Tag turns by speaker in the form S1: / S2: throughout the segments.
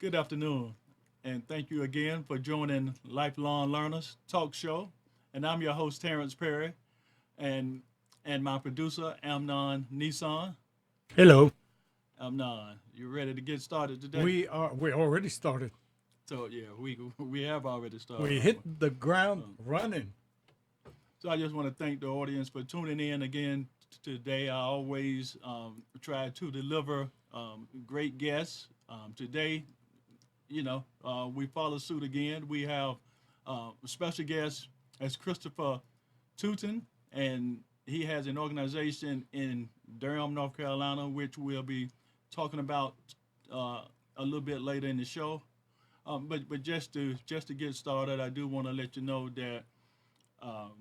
S1: Good afternoon, and thank you again for joining Lifelong Learners Talk Show. And I'm your host, Terrence Perry, and and my producer, Amnon Nissan.
S2: Hello.
S1: Amnon, you ready to get started today?
S2: We already started.
S1: So yeah, we have already started.
S2: We hit the ground running.
S1: So I just want to thank the audience for tuning in again today. I always try to deliver great guests. Today, we follow suit again. We have a special guest as Christopher Tuten, and he has an organization in Durham, North Carolina, which we'll be talking about a little bit later in the show. But just to get started, I do want to let you know that um,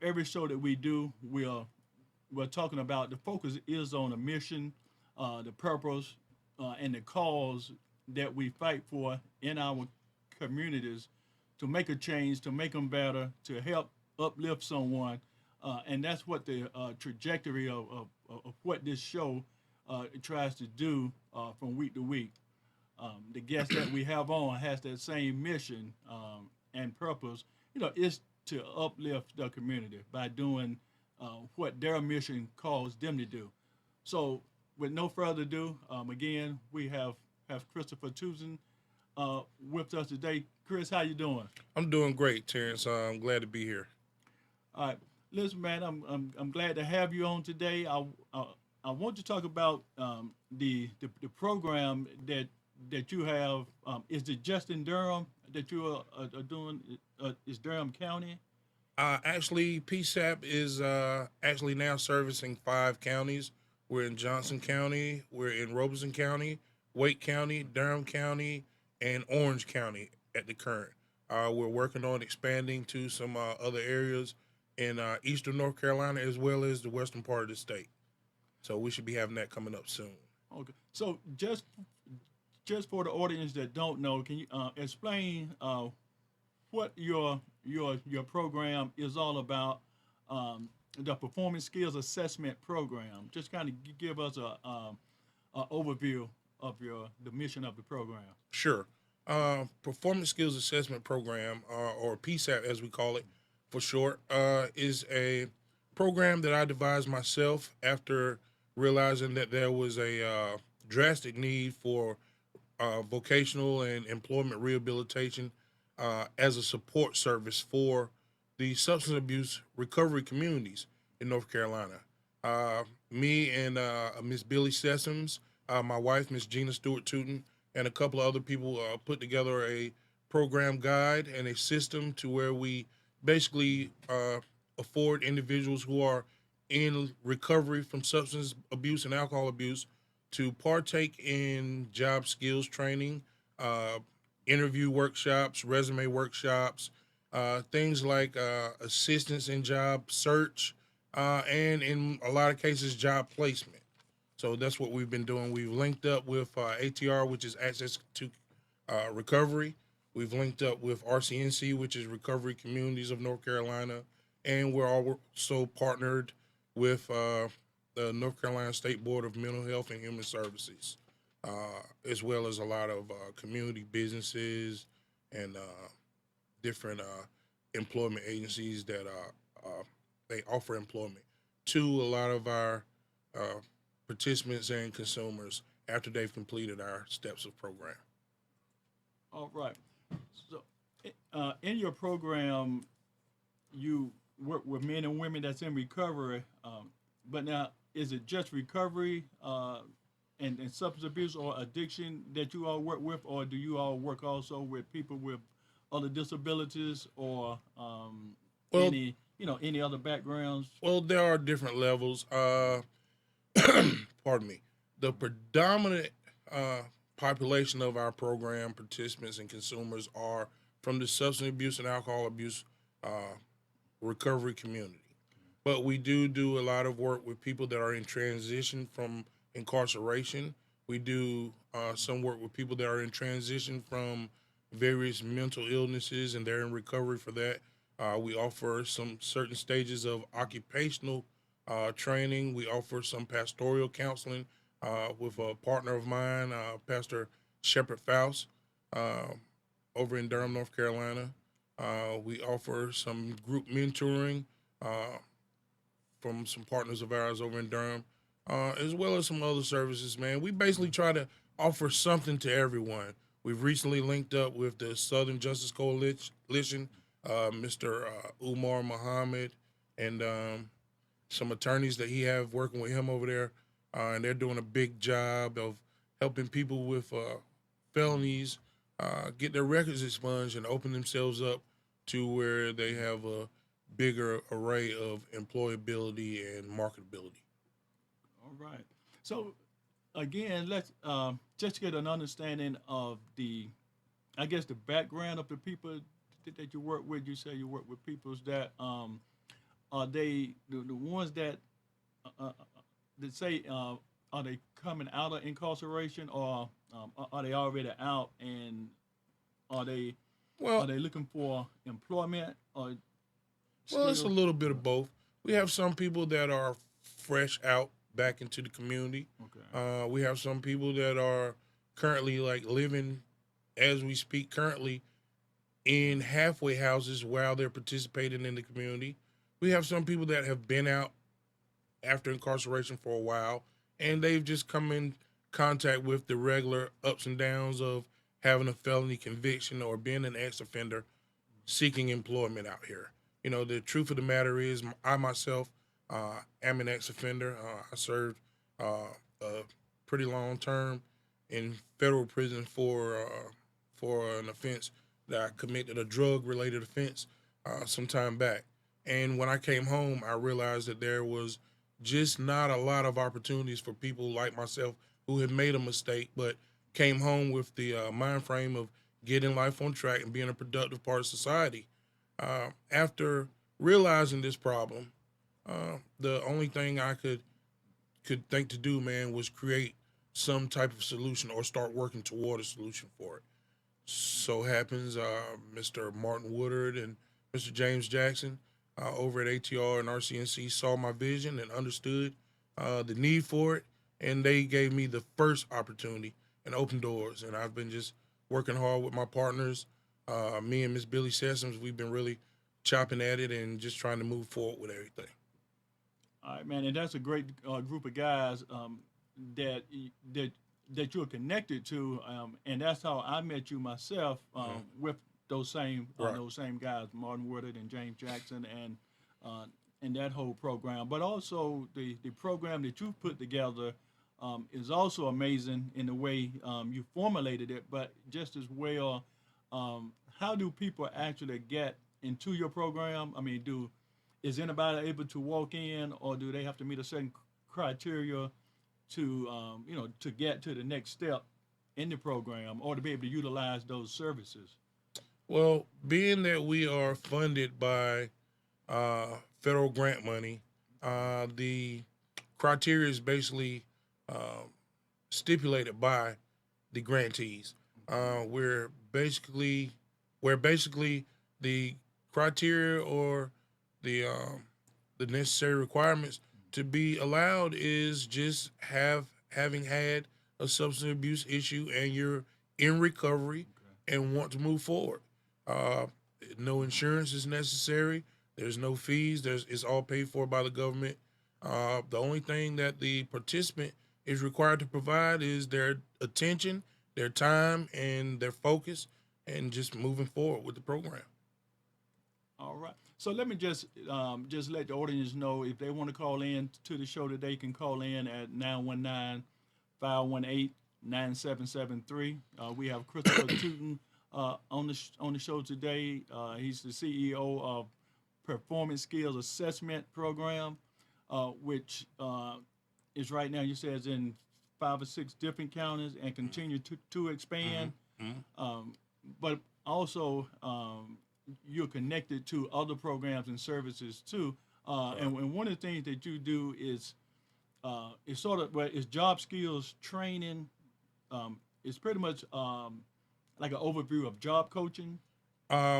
S1: every show that we do, we're talking about the focus is on a mission, the purpose, and the cause that we fight for in our communities to make a change, to make them better, to help uplift someone, and that's what the trajectory of what this show tries to do from week to week. The guest that we have on has that same mission and purpose. Is to uplift the community by doing what their mission calls them to do. So, with no further ado, again, we have Christopher Tusen with us today. Chris, how you doing?
S3: I'm doing great, Terrence. I'm glad to be here.
S1: All right, listen, man, I'm glad to have you on today. I want to talk about the program that you have. Is it just in Durham that you are doing? Is Durham County?
S3: Actually, P.S.A.P is actually now servicing 5 counties. We're in Johnson County, we're in Robeson County, Wake County, Durham County, and Orange County at the current. We're working on expanding to some other areas in eastern North Carolina as well as the western part of the state. So we should be having that coming up soon.
S1: Okay. So just for the audience that don't know, can you explain what your program is all about? The Performance Skills Assessment Program. Just kind of give us a overview of the mission of the program.
S3: Sure. Performance Skills Assessment Program, or P.S.A.P as we call it for short, is a program that I devised myself after realizing that there was a drastic need for vocational and employment rehabilitation as a support service for the substance abuse recovery communities in North Carolina. Me and Miss Billy Sessoms, my wife, Miss Gina Stewart Tuten, and a couple of other people put together a program guide and a system to where we basically afford individuals who are in recovery from substance abuse and alcohol abuse to partake in job skills training, uh, interview workshops, resume workshops, things like assistance in job search, and in a lot of cases, job placement. So that's what we've been doing. We've linked up with ATR, which is Access to Recovery. We've linked up with RCNC, which is Recovery Communities of North Carolina. And we're also partnered with the North Carolina State Board of Mental Health and Human Services, as well as a lot of community businesses and different employment agencies that they offer employment to a lot of our uh, participants and consumers after they've completed our steps of program.
S1: All right. So, in your program, you work with men and women that's in recovery. But now, is it just recovery and substance abuse or addiction that you all work with, or do you all work also with people with other disabilities or
S3: Well,
S1: any other backgrounds?
S3: well, there are different levels. Pardon me. The predominant uh, population of our program participants and consumers are from the substance abuse and alcohol abuse uh, recovery community. But we do a lot of work with people that are in transition from incarceration. We do some work with people that are in transition from various mental illnesses and they're in recovery for that. We offer some certain stages of occupational training. We offer some pastoral counseling with a partner of mine, Pastor Shepherd Faust over in Durham, North Carolina. We offer some group mentoring uh, from some partners of ours over in Durham, as well as some other services, man. We basically try to offer something to everyone. We've recently linked up with the Southern Justice Coalition, Mr. Umar Muhammad, and some attorneys that he have working with him over there, and they're doing a big job of helping people with felonies get their records expunged and open themselves up to where they have a bigger array of employability and marketability.
S1: All right. So again, let's just get an understanding of the, I guess, the background of the people that you work with. You say you work with peoples that are they the ones that say are they coming out of incarceration, or are they already out, and are they are
S3: Well,
S1: they looking for employment or
S3: well, it's a
S1: still?
S3: little bit of both. We have some people that are fresh out back into the community.
S1: Okay.
S3: We have some people that are currently like living as we speak currently in halfway houses while they're participating in the community. We have some people that have been out after incarceration for a while and they've just come in contact with the regular ups and downs of having a felony conviction or being an ex offender seeking employment out here. You know, the truth of the matter is, I myself am an ex offender. I served a pretty long term in federal prison for an offense that I committed, a drug related offense, some time back. And when I came home, I realized that there was just not a lot of opportunities for people like myself who had made a mistake, but came home with the mind frame of getting life on track and being a productive part of society. After realizing this problem, the only thing I could think to do, man, was create some type of solution or start working toward a solution for it. So happens, Mr. Martin Woodard and Mr. James Jackson over at ATR and RCNC saw my vision and understood the need for it, and they gave me the first opportunity and open doors. And I've been just working hard with my partners. Me and Miss Billy Sessoms, we've been really chopping at it and just trying to move forward with everything.
S1: All right, man, and that's a great group of guys that that that you're connected to, and that's how I met you myself with
S3: Right.
S1: those same guys, Martin Woodard and James Jackson, and that whole program. But also the program that you put together is also amazing in the way you formulated it, but just as well, how do people actually get into your program? I mean, do is anybody able to walk in, or do they have to meet a certain criteria to to get to the next step in the program, or to be able to utilize those services?
S3: Well, being that we are funded by federal grant money, the criteria is basically uh, stipulated by the grantees. Uh, we're basically where basically the criteria or the the necessary requirements to be allowed is just having had a substance abuse issue and you're in recovery and want to move forward. Uh, no insurance is necessary. There's no fees. It's all paid for by the government. The only thing that the participant is required to provide is their attention, their time, and their focus, and just moving forward with the program.
S1: All right. So let me just let the audience know if they want to call in to the show today, can call in at 919-518-9773. We have Christopher Tuten on the show today. He's the CEO of Performance Skills Assessment Program, which is right now, you said, is in 5 or 6 different counties and continue to expand.
S3: Mm-hmm.
S1: Um, but also, you're connected to other programs and services too.
S3: Right.
S1: And one of the things that you do is it's sort of, well, it's job skills training. It's pretty much like an overview of job coaching.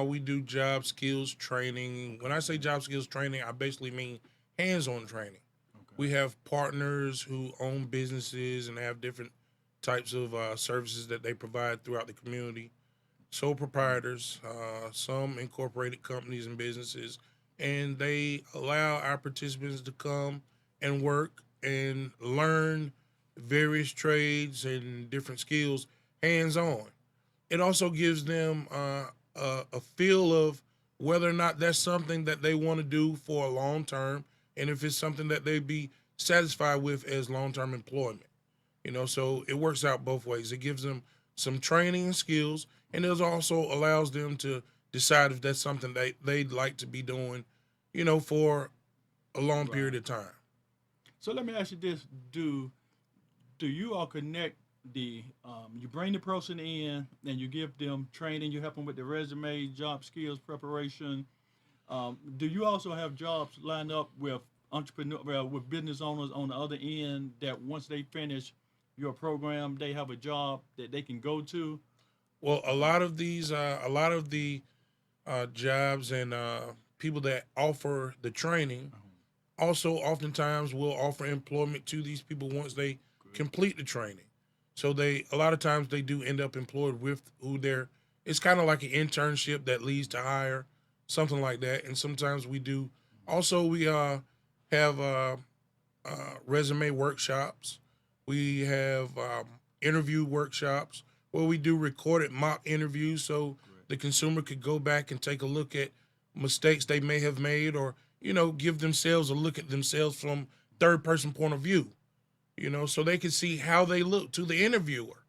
S3: We do job skills training. When I say job skills training, I basically mean hands-on training.
S1: Okay.
S3: We have partners who own businesses and have different types of services that they provide throughout the community. Sole proprietors, some incorporated companies and businesses, and they allow our participants to come and work and learn various trades and different skills hands on. It also gives them a feel of whether or not that's something that they want to do for a long term, and if it's something that they'd be satisfied with as long term employment. So it works out both ways. It gives them some training and skills, and it also allows them to decide if that's something they'd like to be doing, for a long period
S1: Right.
S3: of time.
S1: So let me ask you this: Do you all connect the you bring the person in and you give them training, you help them with the resume, job skills preparation. Do you also have jobs lined up with with business owners on the other end that once they finish your program, they have a job that they can go to?
S3: Well, a lot of the jobs and people that offer the training also oftentimes will offer employment to these people once they
S1: Good.
S3: complete the training. So they a lot of times they do end up employed with who they're. It's kind of like an internship that leads to hire, something like that. And sometimes we do. Also, we have resume workshops. We have interview workshops where we do recorded mock interviews, so
S1: Great.
S3: the consumer could go back and take a look at mistakes they may have made, or give themselves a look at themselves from third person point of view. So they can see how they look to the interviewer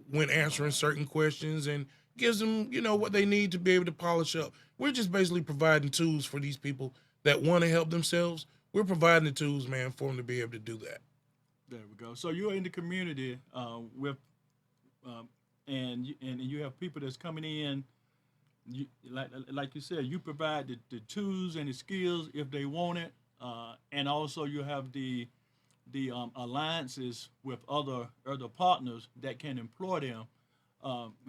S3: when answering
S1: Right.
S3: certain questions, and gives them what they need to be able to polish up. We're just basically providing tools for these people that want to help themselves. We're providing the tools, man, for them to be able to do that.
S1: There we go. So you're in the community with, and you have people that's coming in. You, like you said, you provide the tools and the skills if they want it, and also you have the alliances with other partners that can employ them.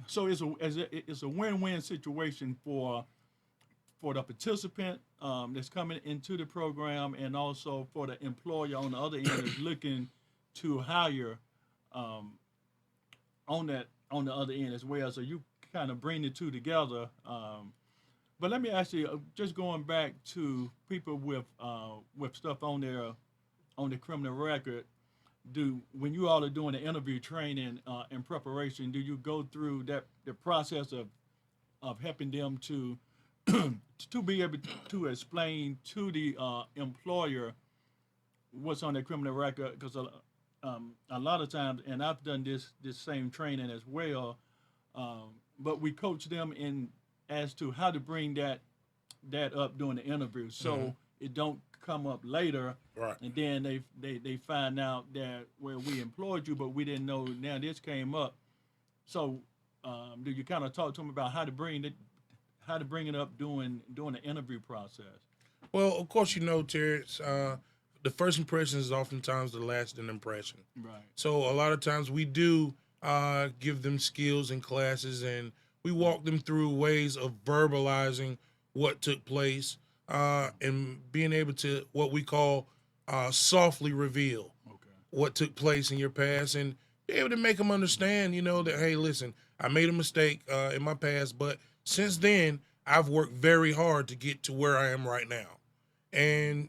S1: So it's a win-win situation for the participant that's coming into the program, and also for the employer on the other end is looking to hire um, on the other end as well. So you kind of bring the two together. But let me ask you, just going back to people with stuff on the criminal record. Do when you all are doing the interview training and preparation, do you go through the process of helping them to to be able to explain to the employer what's on their criminal record? Because a lot of times, and I've done this same training as well, but we coach them in as to how to bring that up during the interview,
S3: Mm-hmm.
S1: so it don't come up later,
S3: Right.
S1: and then they find out that well we employed you, but we didn't know now this came up. So do you kind of talk to them about how to bring it up during the interview process?
S3: Well, of course, Terrence, the first impression is oftentimes the lasting impression.
S1: Right.
S3: So a lot of times we do give them skills and classes, and we walk them through ways of verbalizing what took place, and being able to what we call softly reveal
S1: Okay.
S3: what took place in your past, and be able to make them understand, that hey, listen, I made a mistake in my past, but since then I've worked very hard to get to where I am right now, and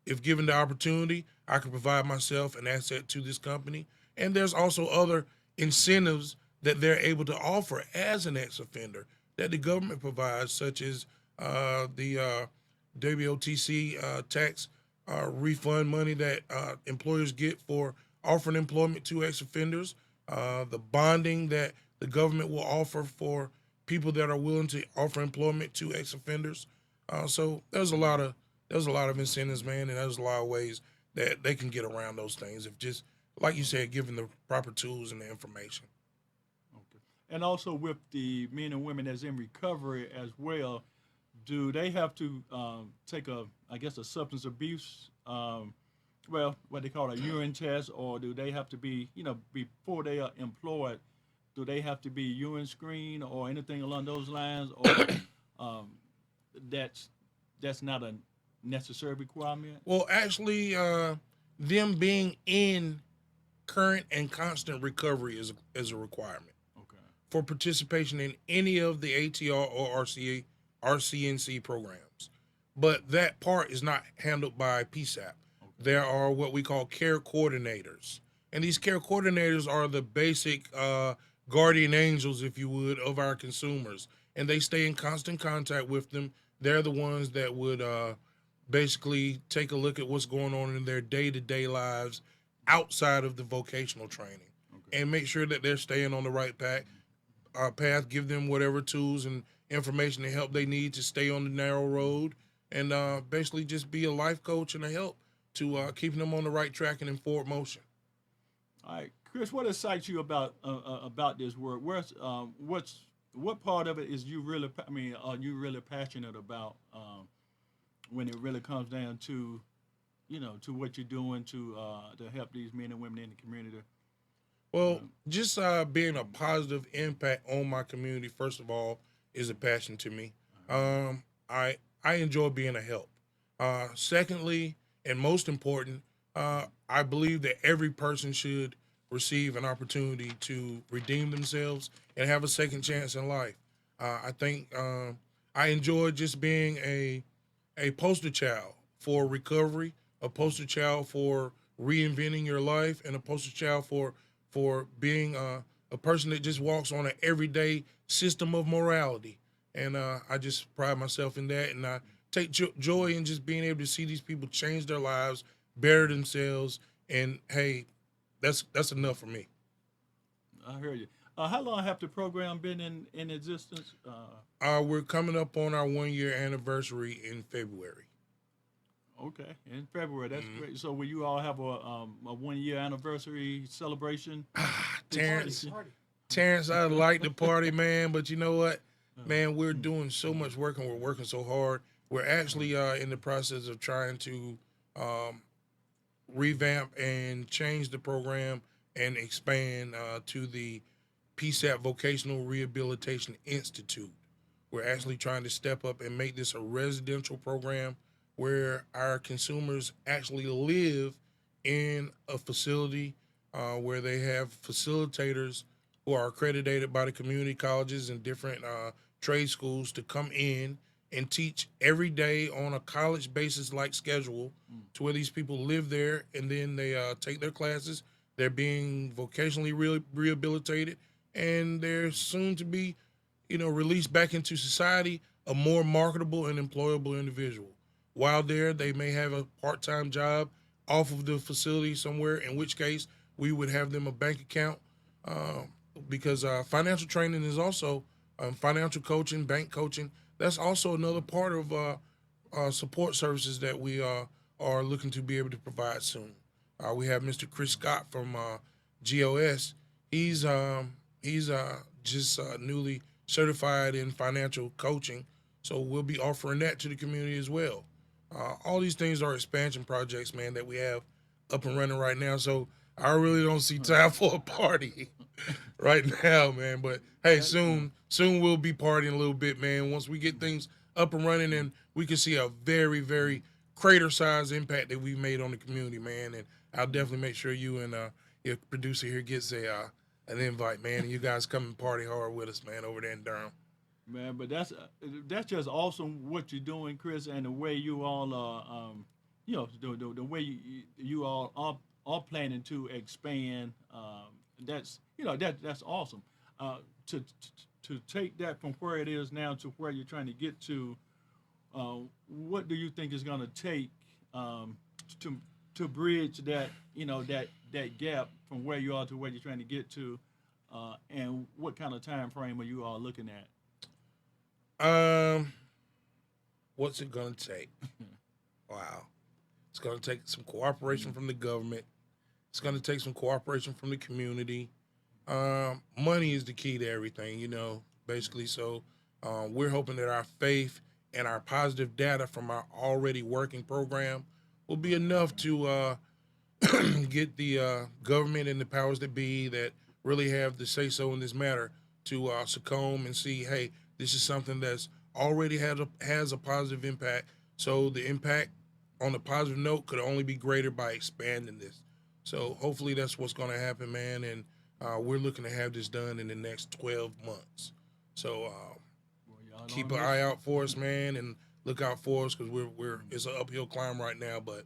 S3: if given the opportunity, I can provide myself an asset to this company. And there's also other incentives that they're able to offer as an ex-offender that the government provides, such as the WOTC tax refund money that employers get for offering employment to ex-offenders, the bonding that the government will offer for people that are willing to offer employment to ex-offenders. So there's a lot of incentives, man, and there's a lot of ways that they can get around those things if just like you said, given the proper tools and the information.
S1: Okay. And also with the men and women that's in recovery as well, do they have to take I guess, a substance abuse, well, what they call a urine test, or do they have to be, before they are employed, do they have to be urine screened or anything along those lines, or um, that's that's not a necessary requirement?
S3: Well, actually, them being in current and constant recovery is a requirement
S1: Okay.
S3: for participation in any of the ATR or RCNC programs. But that part is not handled by P.S.A.P.
S1: Okay.
S3: There are what we call care coordinators. And these care coordinators are the basic guardian angels, if you would, of our consumers. And they stay in constant contact with them. They're the ones that would basically take a look at what's going on in their day to day lives outside of the vocational training
S1: Okay.
S3: and make sure that they're staying on the right path, give them whatever tools and information and help they need to stay on the narrow road, and basically just be a life coach and a help to keeping them on the right track and in forward motion.
S1: All right, Chris, what excites you about this work? What part of it is you really? Are you really passionate about when it really comes down to, to what you're doing to help these men and women in the community?
S3: Well, just being a positive impact on my community, first of all, is a passion to me. Um, I enjoy being a help. Secondly, and most important, I believe that every person should receive an opportunity to redeem themselves and have a second chance in life. I think I enjoy just being a poster child for recovery, a poster child for reinventing your life, and a poster child for being a person that just walks on an everyday system of morality. And I just pride myself in that, and I take joy in just being able to see these people change their lives, better themselves, and hey, that's enough for me.
S1: I heard you. How long have the program been in existence?
S3: We're coming up on our 1 year anniversary in February.
S1: Okay, in February. That's
S3: Mhm.
S1: great. So will you all have a 1 year anniversary celebration
S3: Terrence,
S1: situation?
S3: Terrence, I like the party, man, but you know what,
S1: Uh,
S3: man, we're doing so much work and we're working so hard. We're actually in the process of trying to um, revamp and change the program and expand to the P.S.A.P Vocational Rehabilitation Institute. We're actually trying to step up and make this a residential program where our consumers actually live in a facility where they have facilitators who are accredited by the community colleges and different trade schools to come in and teach every day on a college basis like schedule to where these people live there and then they take their classes. They're being vocationally rehabilitated and they're soon to be, released back into society a more marketable and employable individual. While there, they may have a part-time job off of the facility somewhere, in which case we would have them a bank account um, because financial training is also financial coaching, bank coaching. That's also another part of support services that we are looking to be able to provide soon. We have Mr. Chris Scott from GOS. He's just newly certified in financial coaching, so we'll be offering that to the community as well. All these things are expansion projects, man, that we have up and running right now. So I really don't see time for a party right now, man. But hey,
S1: that, uh,
S3: soon we'll be partying a little bit, man. Once we get things up and running, and we can see a very, very crater size impact that we've made on the community, man. And I'll definitely make sure you and your producer here gets a an invite, man. And you guys come and party hard with us, man, over there in Durham.
S1: Man, but that's just awesome what you're doing, Chris, and the way you all are, the way you all are planning to expand. That's awesome. Uh, to take that from where it is now to where you're trying to get to, what do you think is going to take to to bridge that gap from where you are to where you're trying to get to, and what kind of time frame are you all looking at?
S3: Um, what's it gonna take? Wow, it's gonna take some cooperation from the government. It's gonna take some cooperation from the community. Money is the key to everything, basically. So we're hoping that our faith and our positive data from our already working program will be enough to get the government and the powers that be that really have the say so in this matter to succumb and see, hey, this is something that's already has a positive impact. So the impact on a positive note could only be greater by expanding this. So hopefully that's what's going to happen, man. And we're looking to have this done in the next 12 months. So
S1: Well, y'all
S3: keep
S1: on
S3: an
S1: this.
S3: eye out for us, man, and look out for us because we're it's an uphill climb right now, but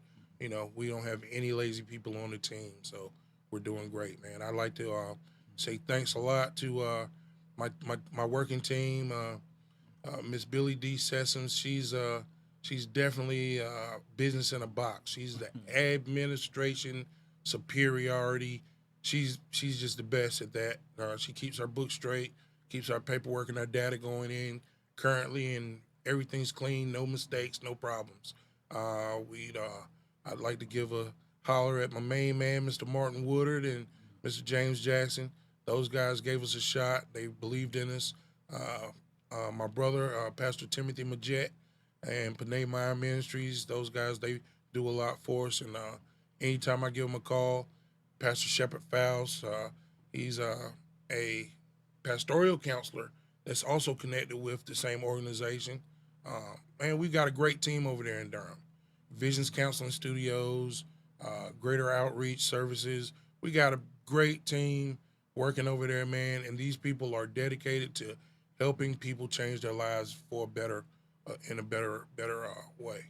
S3: we don't have any lazy people on the team, so we're doing great, man. I'd like to say thanks a lot to my working team, Miss Billy D. Sessoms. She's definitely business in a box. She's the administration superiority. She's just the best at that. She keeps our books straight, keeps our paperwork and our data going in currently, and everything's clean, no mistakes, no problems. We'd I'd like to give a holler at my main man, Mr. Martin Woodard and Mr. James Jackson. Those guys gave us a shot. They believed in us. My brother, Pastor Timothy Majette, and Panay Meyer Ministries. Those guys, they do a lot for us. And anytime I give them a call, Pastor Shepard Fowles, he's a pastoral counselor that's also connected with the same organization. Man, we got a great team over there in Durham. Visions Counseling Studios, Greater Outreach Services. We got a great team working over there, man. And these people are dedicated to helping people change their lives for a better, in a better way.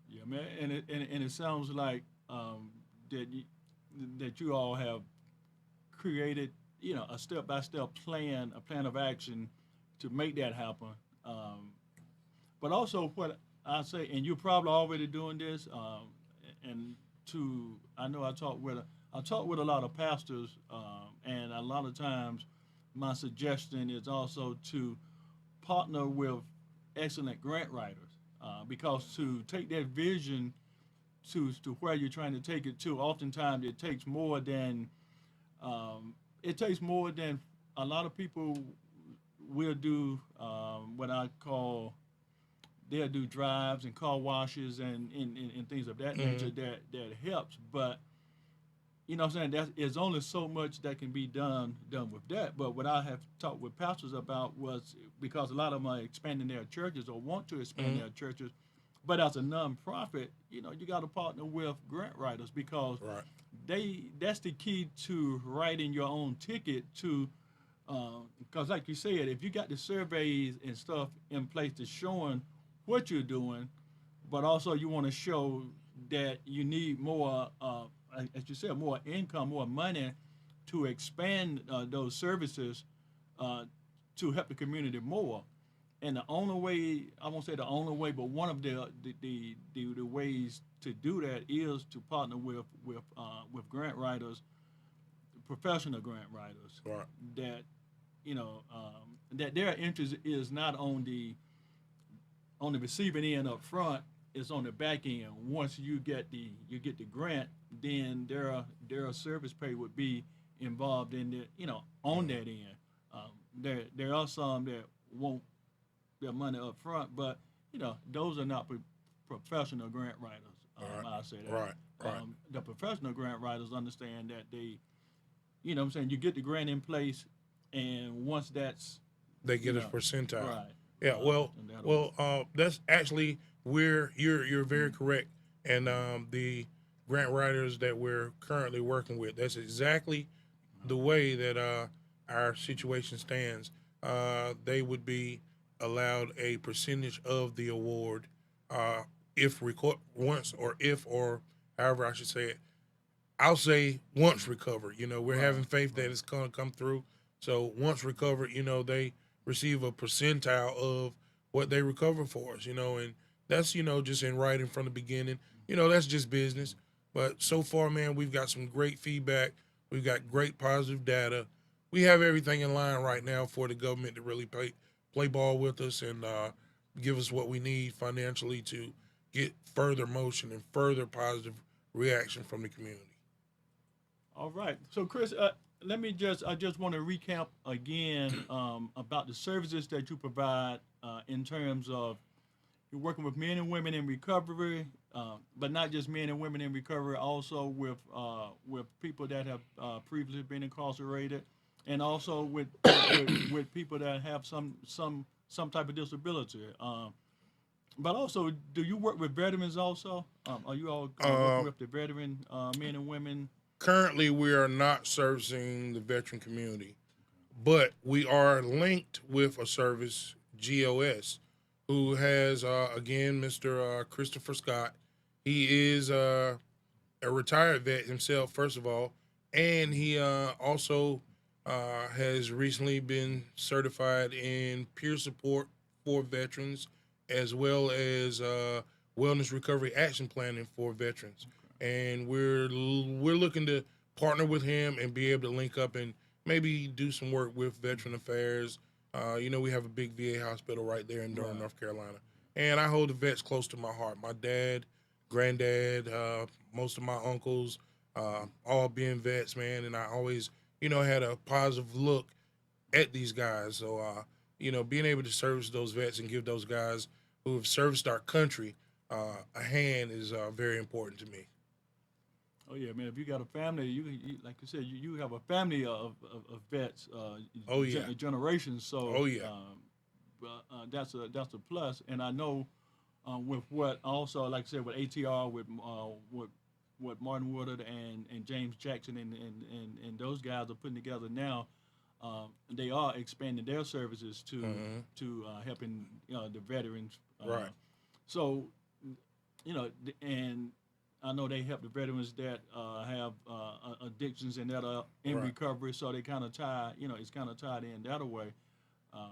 S1: Yeah, man, and it sounds like that you all have created, a step by step plan, a plan of action to make that happen. Um, but also, what I say, and you're probably already doing this, and I know I talk with a lot of pastors, and a lot of times, my suggestion is also to partner with excellent grant writers, because to take that vision to where you're trying to take it to, oftentimes it takes more than a lot of people will do, what I call, they'll do drives and car washes and things of that
S3: Mm-hmm.
S1: nature that helps. But what I'm saying, that is only so much that can be done with that. But what I have talked with pastors about was, because a lot of them are expanding their churches or want to expand
S3: Mm-hmm.
S1: their churches, but as a nonprofit, you got to partner with grant writers, because
S3: Right.
S1: that's the key to writing your own ticket to, because like you said, if you got the surveys and stuff in place to showing what you're doing, but also you want to show that you need more, as you said, more income, more money to expand those services, uh, to help the community more. And the only way, I won't say the only way, but one of the ways to do that is to partner with grant writers, professional grant writers,
S3: Right.
S1: that that their interest is not on the receiving end up front, it's on the back end. Once you get the grant, then their service pay would be involved in the, on that end. There are some that won't their money up front, but those are not professional grant writers.
S3: Right.
S1: I say that.
S3: Right. Right.
S1: The professional grant writers understand that what I'm saying, you get the grant in place, and once that's,
S3: They
S1: you
S3: get a
S1: know,
S3: percentile.
S1: right,
S3: Yeah.
S1: and that'll,
S3: That's actually where you're very correct. And the grant writers that we're currently working with, that's exactly the way that our situation stands. They would be allowed a percentage of the award, uh, if once, or if, or however I should say it. I'll say once recovered. We're
S1: right,
S3: having faith that
S1: right,
S3: it's gonna come through. So once recovered, they receive a percentile of what they recover for us. And that's just in writing from the beginning. That's just business. But so far, man, we've got some great feedback. We've got great positive data. We have everything in line right now for the government to really play ball with us and give us what we need financially to get further motion and further positive reaction from the community.
S1: all right. So, Chris, I just want to recap again, about the services that you provide, in terms of you're working with men and women in recovery, but not just men and women in recovery, also with people that have previously been incarcerated, and also with people that have some type of disability. But also, do you work with veterans also? Are you all working
S3: Uh,
S1: with the veteran men and women?
S3: Currently, we are not servicing the veteran community, but we are linked with a service, GOS, who has, again, Mr. Christopher Scott. He is a retired vet himself, first of all, and he also has recently been certified in peer support for veterans, as well as wellness recovery action planning for veterans. And we're looking to partner with him and be able to link up and maybe do some work with Veteran Affairs. We have a big VA hospital right there in Durham, North Carolina, and I hold the vets close to my heart. My dad, granddad, most of my uncles, all being vets, man, and I always, had a positive look at these guys. So, being able to service those vets and give those guys who have serviced our country a hand is very important to me.
S1: Oh yeah, man. If you got a family, you like you said, you have a family of vets,
S3: Oh yeah,
S1: generations. So
S3: oh yeah,
S1: that's a plus. And I know with what also, like I said, with ATR, with what Martin Woodard and James Jackson and those guys are putting together now, they are expanding their services to helping the veterans.
S3: right,
S1: So and I know they help the veterans that have addictions and that are in
S3: right,
S1: recovery. So they kind of tie, it's kind of tied in that way. Uh,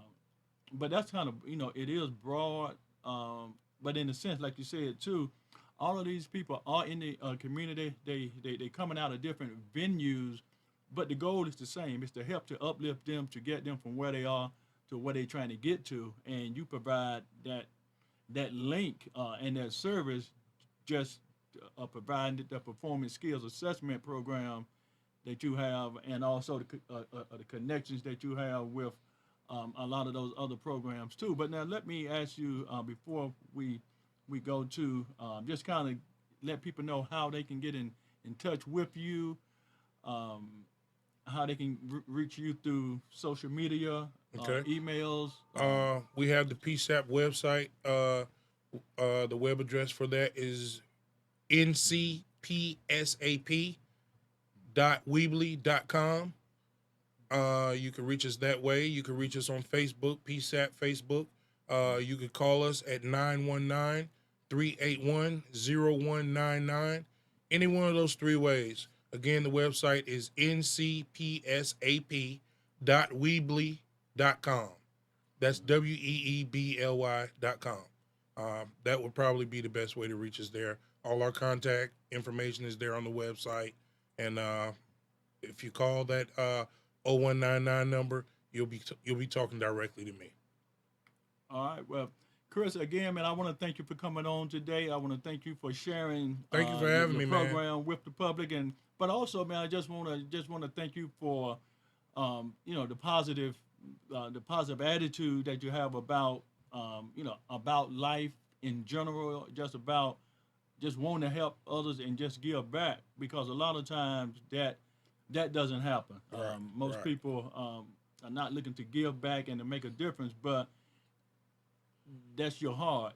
S1: but that's kind of, it is broad. But in a sense, like you said too, all of these people are in the community. They coming out of different venues, but the goal is the same. It's to help to uplift them, to get them from where they are to where they're trying to get to. And you provide that link and that service, just providing the performance skills assessment program that you have, and also the connections that you have with a lot of those other programs too. But now let me ask you before we go to just kind of let people know how they can get in touch with you, um, how they can reach you through social media,
S3: okay.
S1: emails.
S3: We have the P.S.A.P website. The web address for that is ncpsap.weebly.com. You can reach us that way. You can reach us on Facebook, P.S.A.P Facebook. You can call us at 919-381-0199. Any one of those three ways. Again, the website is ncpsap.weebly.com. That's WEEBLY.com. That would probably be the best way to reach us there. All our contact information is there on the website. And if you call that 0199 number, you'll be talking directly to me.
S1: All right. Well, Chris, again, man, I want to thank you for coming on today. I want to thank you for sharing
S3: Thank you for having me, man.
S1: program with the public, but also, man, I just want to thank you for the positive attitude that you have about about life in general, just wanting to help others and just give back, because a lot of times that doesn't happen.
S3: Right,
S1: Most
S3: right.
S1: people are not looking to give back and to make a difference, but that's your heart,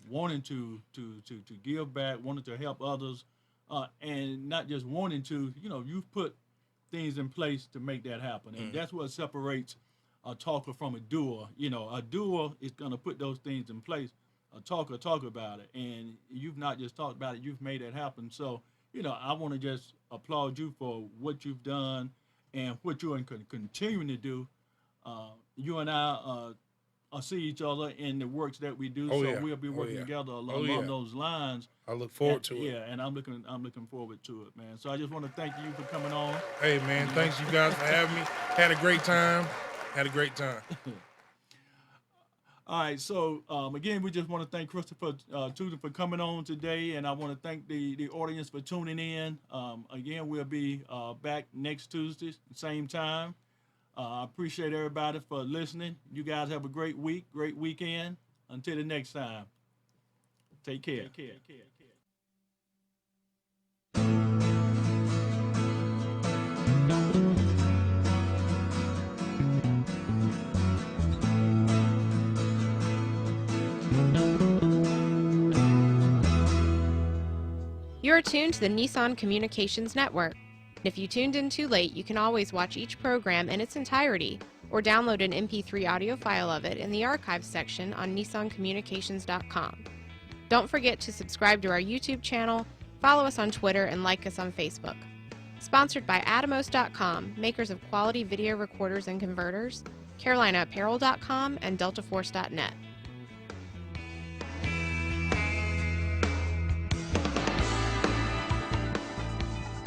S1: wanting to give back, wanting to help others, and not just wanting to, you've put things in place to make that happen, and that's what separates a talker from a doer. A doer is gonna put those things in place. A talker talk about it, and you've not just talked about it; you've made it happen. So, I want to just applaud you for what you've done and what you're continuing to do. You and I see each other in the works that we do,
S3: Oh
S1: so
S3: yeah.
S1: we'll be
S3: Oh
S1: working
S3: yeah.
S1: together
S3: Oh
S1: along
S3: yeah.
S1: those lines.
S3: I look forward to it.
S1: Yeah, and I'm looking forward to it, man. So I just want to thank you for coming on.
S3: Hey man, thanks you guys for having me. Had a great time. Had a great time.
S1: All right, so again, we just want to thank Christopher Tuten for coming on today, and I want to thank the audience for tuning in. Again, we'll be back next Tuesday, same time. I appreciate everybody for listening. You guys have a great week, great weekend. Until the next time, take care.
S4: You're tuned to the Nissan Communications Network. If you tuned in too late, you can always watch each program in its entirety or download an MP3 audio file of it in the archives section on nissancommunications.com. Don't forget to subscribe to our YouTube channel, follow us on Twitter, and like us on Facebook. Sponsored by Atomos.com, makers of quality video recorders and converters, CarolinaApparel.com, and DeltaForce.net.